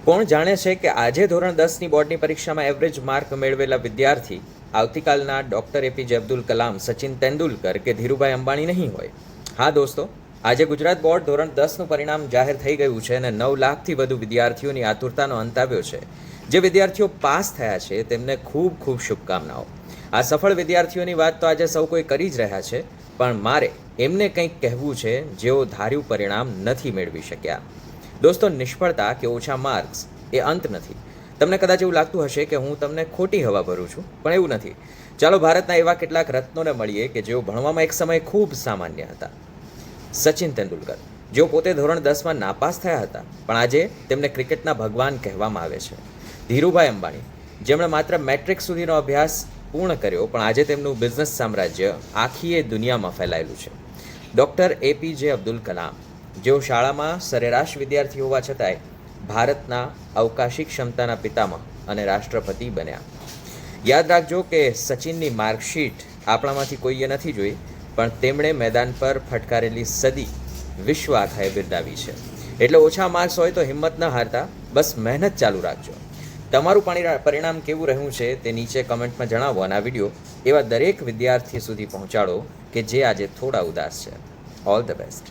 કોણ જાણે છે કે આજે ધોરણ 10ની બોર્ડની પરીક્ષામાં એવરેજ માર્ક મેળવેલા વિદ્યાર્થી આવતીકાલના ડૉક્ટર એપીજે અબ્દુલ કલામ, સચિન તેંડુલકર કે ધીરુભાઈ અંબાણી નહીં હોય? હા દોસ્તો, આજે ગુજરાત બોર્ડ ધોરણ 10નું પરિણામ જાહેર થઈ ગયું છે અને 9 લાખથી વધુ વિદ્યાર્થીઓની આતુરતાનો અંત આવ્યો છે. જે વિદ્યાર્થીઓ પાસ થયા છે તેમને ખૂબ ખૂબ શુભકામનાઓ. આ સફળ વિદ્યાર્થીઓની વાત તો આજે સૌ કોઈ કરી જ રહ્યા છે, પણ મારે એમને કંઈક કહેવું છે જેઓ ધાર્યું પરિણામ નથી મેળવી શક્યા. દોસ્તો, નિષ્ફળતા કે ઓછા માર્ક્સ એ અંત નથી. તમને કદાચ એવું લાગતું હશે કે હું તમને ખોટી હવા ભરું છું, પણ એવું નથી. ચાલો ભારતના એવા કેટલાક રત્નોને મળીએ કે જેઓ ભણવામાં એક સમયે ખૂબ સામાન્ય હતા. સચિન તેંડુલકર, જેઓ પોતે ધોરણ 10માં નાપાસ થયા હતા, પણ આજે તેમને ક્રિકેટના ભગવાન કહેવામાં આવે છે. ધીરુભાઈ અંબાણી, જેમણે માત્ર મેટ્રિક સુધીનો અભ્યાસ પૂર્ણ કર્યો, પણ આજે તેમનું બિઝનેસ સામ્રાજ્ય આખી દુનિયામાં ફેલાયેલું છે. ડૉક્ટર એપીજે અબ્દુલ કલામ, જેઓ શાળામાં સરેરાશ વિદ્યાર્થી હોવા છતાંય ભારતના અવકાશી ક્ષમતાના પિતામહ અને રાષ્ટ્રપતિ બન્યા. યાદ રાખજો કે સચિનની માર્કશીટ આપણામાંથી કોઈએ નથી જોઈ, પણ તેમણે મેદાન પર ફટકારેલી સદી વિશ્વ આખાએ બિરદાવી છે. એટલે ઓછા માર્ક્સ હોય તો હિંમત ન હારતા, બસ મહેનત ચાલુ રાખજો. તમારું પરિણામ કેવું રહ્યું છે તે નીચે કમેન્ટમાં જણાવો અને આ વિડીયો એવા દરેક વિદ્યાર્થી સુધી પહોંચાડો કે જે આજે થોડા ઉદાસ છે. All the best.